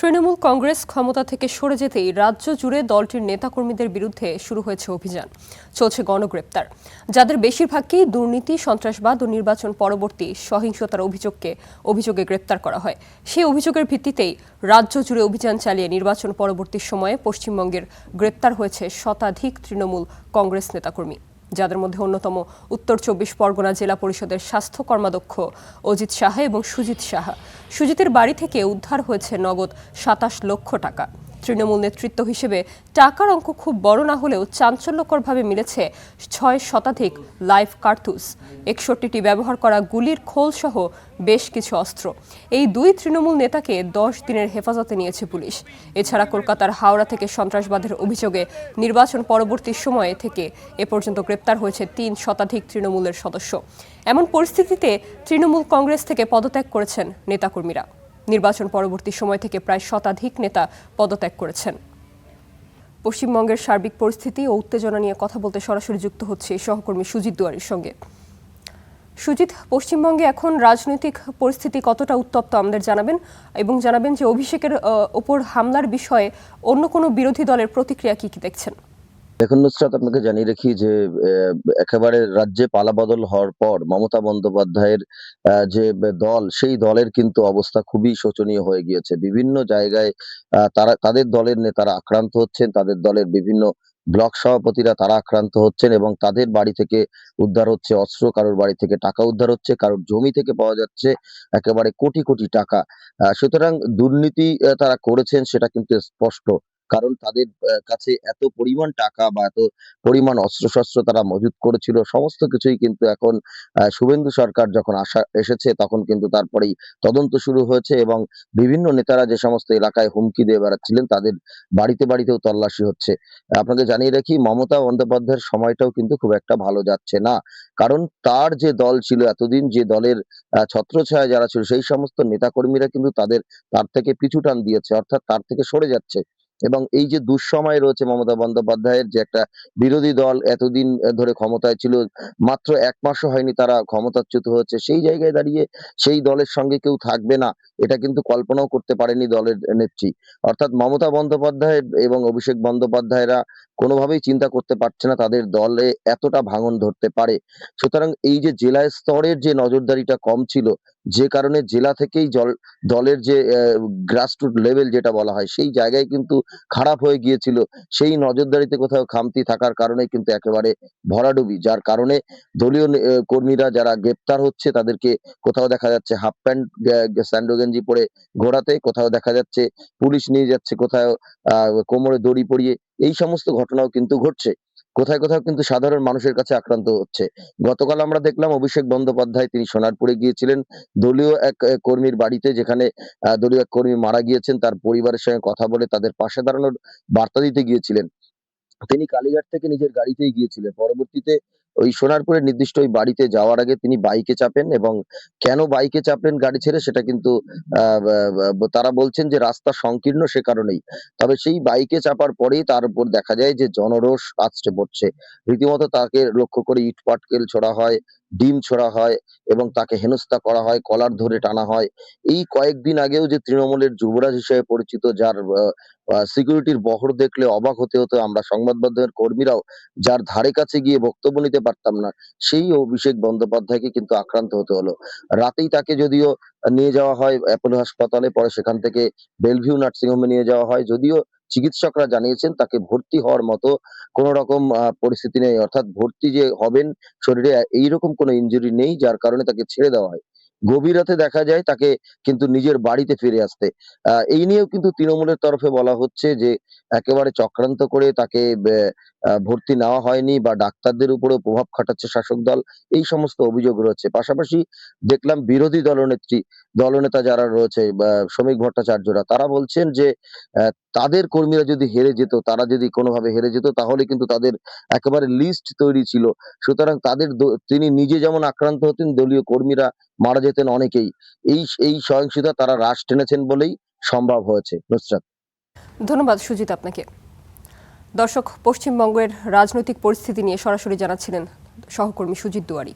তৃণমূল কংগ্রেস ক্ষমতা থেকে সরে যেতেই রাজ্য জুড়ে দলটির নেতাকর্মীদের বিরুদ্ধে শুরু হয়েছে অভিযান। চলছে গণগ্রেপ্তার, যাদের বেশিরভাগকেই দুর্নীতি, সন্ত্রাসবাদ ও নির্বাচন পরবর্তী সহিংসতার অভিযোগে গ্রেপ্তার করা হয়। সেই অভিযোগের ভিত্তিতেই রাজ্য জুড়ে অভিযান চালিয়ে নির্বাচন পরবর্তী সময়ে পশ্চিমবঙ্গের গ্রেপ্তার হয়েছে শতাধিক তৃণমূল কংগ্রেস নেতাকর্মী, যাদের মধ্যে অন্যতম উত্তর ২৪ পরগনা জেলা পরিষদের স্বাস্থ্য কর্মাধ্যক্ষ অজিত সাহা এবং সুজিত সাহা। সুজিতের বাড়ি থেকে উদ্ধার হয়েছে নগদ ২৭ লক্ষ টাকা। তৃণমূল নেতৃত্ব হিসেবে টাকার অঙ্ক খুব বড় না হলেও চাঞ্চল্যকরভাবে মিলেছে ৬ শতাধিক লাইভ কার্তুজ, ৬১টি ব্যবহার করা গুলির খোল সহ বেশ কিছু অস্ত্র। এই দুই তৃণমূল নেতাকে ১০ দিনের হেফাজতে নিয়েছে পুলিশ। এছাড়া কলকাতার হাওড়া থেকে সন্ত্রাসবাদের অভিযোগে নির্বাচন পরবর্তী সময়ে থেকে এ পর্যন্ত গ্রেপ্তার হয়েছে ৩ শতাধিক তৃণমূলের সদস্য। এমন পরিস্থিতিতে তৃণমূল কংগ্রেস থেকে পদত্যাগ করেছেন নেতাকর্মীরা। নির্বাচন পরবর্তী সময় থেকে প্রায় শতাধিক নেতা পদত্যাগ করেছেন। পশ্চিমবঙ্গের সার্বিক পরিস্থিতি ও উত্তেজনা নিয়ে কথা বলতে সরাসরি যুক্ত হচ্ছে সহকর্মী সুজিত দুয়ারীর সঙ্গে। সুজিত, পশ্চিমবঙ্গে এখন রাজনৈতিক পরিস্থিতি কতটা উত্তপ্ত আমাদের জানাবেন, এবং জানাবেন যে অভিষেকের ওপর হামলার বিষয়ে অন্য কোনো বিরোধী দলের প্রতিক্রিয়া কি দেখছেন? দেখুন নুসরাত, আপনাকে জানিয়ে রাখি যে একেবারে রাজ্যে পালাবদল হওয়ার পর মমতা বন্দ্যোপাধ্যায়ের যে দল, সেই দলের কিন্তু অবস্থা খুবই শোচনীয় হয়ে গিয়েছে। বিভিন্ন জায়গায় তাদের দলের নেতারা আক্রান্ত হচ্ছেন, তাদের দলের বিভিন্ন ব্লক সভাপতিরা তারা আক্রান্ত হচ্ছেন এবং তাদের বাড়ি থেকে উদ্ধার হচ্ছে অস্ত্র, কারোর বাড়ি থেকে টাকা উদ্ধার হচ্ছে, কারোর জমি থেকে পাওয়া যাচ্ছে একেবারে কোটি কোটি টাকা। সুতরাং দুর্নীতি তারা করেছেন সেটা কিন্তু স্পষ্ট। কারণ তাদের কাছে এত পরিমাণ টাকা বা এত পরিমাণ অস্ত্রশস্ত্র তারা মজুত করেছিল, সমস্ত কিছুই কিন্তু এখন শুভেন্দু সরকার যখন এসেছে তখন কিন্তু তারপরেই তদন্ত শুরু হয়েছে এবং বিভিন্ন নেতারা যে সমস্ত এলাকায় হুমকি দিয়ে বেড়াচ্ছিলেন তাদের বাড়িতে বাড়িতেও তল্লাশি হচ্ছে। আপনাকে জানিয়ে রাখি, মমতা বন্দ্যোপাধ্যায়ের সময়টাও কিন্তু খুব একটা ভালো যাচ্ছে না। কারণ তার যে দল ছিল এতদিন, যে দলের ছত্রছায়ায় যারা ছিল, সেই সমস্ত নেতাকর্মীরা কিন্তু তার থেকে পিছুটান দিয়েছে, অর্থাৎ তার থেকে সরে যাচ্ছে। এবং এই যে দুঃসময় রয়েছে মমতা বন্দ্যোপাধ্যায়ের, যে একটা বিরোধী দল এতদিন ধরে ক্ষমতায় ছিল, মাত্র ১ মাসও হয়নি তারা ক্ষমতাচ্যুত হয়েছে, সেই জায়গায় দাঁড়িয়ে সেই দলের সঙ্গে কেউ থাকবে না, এটা কিন্তু কল্পনাও করতে পারেনি দলের নেত্রী। অর্থাৎ মমতা বন্দ্যোপাধ্যায় এবং অভিষেক বন্দ্যোপাধ্যায়রা কোনোভাবেই চিন্তা করতে পারছে না তাদের দলে এতটা ভাঙন ধরতে পারে। সুতরাং এই যে জেলা স্তরের যে নজরদারিটা কম ছিল, যে কারণে জেলা থেকেই দলের যে গ্রাসরুট লেভেল যেটা বলা হয়, সেই জায়গায় কিন্তু খারাপ হয়ে গিয়েছিল। সেই নজরদারিতে কোথাও খামতি থাকার কারণে কিন্তু একেবারে ভরাডুবি, যার কারণে দলীয় কর্মীরা যারা গ্রেপ্তার হচ্ছে তাদেরকে কোথাও দেখা যাচ্ছে হাফ প্যান্ট স্যান্ডো গেঞ্জি পরে ঘোরাতে, কোথাও দেখা যাচ্ছে পুলিশ নিয়ে যাচ্ছে, কোথাও কোমরে দড়ি পরিয়ে, এই সমস্ত ঘটনাও কিন্তু ঘটছে। কোথায় কোথাও কিন্তু সাধারণ মানুষের কাছে আক্রান্ত হচ্ছে। গতকাল আমরা দেখলাম অভিষেক বন্দ্যোপাধ্যায় তিনি সোনারপুরে গিয়েছিলেন দলীয় এক কর্মীর বাড়িতে, যেখানে দলীয় এক কর্মী মারা গিয়েছেন, তার পরিবারের সঙ্গে কথা বলে তাদের পাশে দাঁড়ানোর বার্তা দিতে গিয়েছিলেন। তিনি কালীঘাট থেকে নিজের গাড়িতেই গিয়েছিলেন। পরবর্তীতে ওই সোনারপুরের নির্দিষ্ট ওই বাড়িতে যাওয়ার আগে তিনি বাইকে চাপেন এবং কেন বাইকে চাপলেন গাড়ি ছেড়ে সেটা কিন্তু আ বা বা তারা বলছেন যে রাস্তা সংকীর্ণ, সে কারণেই। তবে সেই বাইকে চাপার পরেই তার উপর দেখা যায় যে জনরোষ আছড়ে পড়ছে। রীতিমতো তাকে লক্ষ্য করে ইট-পাটকেল ছোড়া হয়, ডিম ছোড়া হয় এবং তাকে হেনস্থা করা হয়, কলার ধরে টানা হয়। এই কয়েকদিন আগেও যে তৃণমূলের যুবরাজ হিসেবে পরিচিত, যার সিকিউরিটির বহর দেখলে অবাক হতে হতো আমরা সংবাদ মাধ্যমের কর্মীরাও, যার ধারে কাছে গিয়ে বক্তব্য নিতে পারতাম না, সেই অভিষেক বন্দ্যোপাধ্যায়কে কিন্তু আক্রান্ত হতে হলো। রাতেই তাকে যদিও নিয়ে যাওয়া হয় অ্যাপোলো হাসপাতালে, পরে সেখান থেকে বেলভিউ নার্সিং হোমে নিয়ে যাওয়া হয়। যদিও চিকিৎসকরা জানিয়েছেন তাকে ভর্তি হওয়ার মতো কোন রকম পরিস্থিতি নেই। অর্থাৎ ভর্তি যে হবেন, শরীরে এইরকম কোনো ইনজুরি নেই, যার কারণে তাকে ছেড়ে দেওয়া হয়। গভীর রাতে দেখা যায় তাকে কিন্তু নিজের বাড়িতে ফিরে আসতে। এই নিয়েও কিন্তু তৃণমূলের তরফে বলা হচ্ছে যে একেবারে চক্রান্ত করে তাকে ভর্তি নেওয়া হয়নি বা ডাক্তারদের উপরেও প্রভাব খাটাচ্ছে শাসক দল। এই সমস্ত অভিযোগ রয়েছে। পাশাপাশি দেখলাম বিরোধী দলনেতা যারা রয়েছে বা শ্রমিক ভট্টাচার্যরা, তারা বলছেন যে তাদের কর্মীরা যদি হেরে যেত, তারা যদি কোনোভাবে হেরে যেত তাহলে কিন্তু তাদের একেবারে লিস্ট তৈরি ছিল। সুতরাং তিনি নিজে যেমন আক্রান্ত হতেন, দলীয় কর্মীরা মারা যেতেন অনেকেই। এই সহিংসতা তারা রাশ টেনেছেন বলেই সম্ভব হয়েছে। নুসরাত। ধন্যবাদ সুজিত আপনাকে। দর্শক, পশ্চিমবঙ্গের রাজনৈতিক পরিস্থিতি নিয়ে সরাসরি জানাচ্ছিলেন সহকর্মী সুজিত দুয়ারী।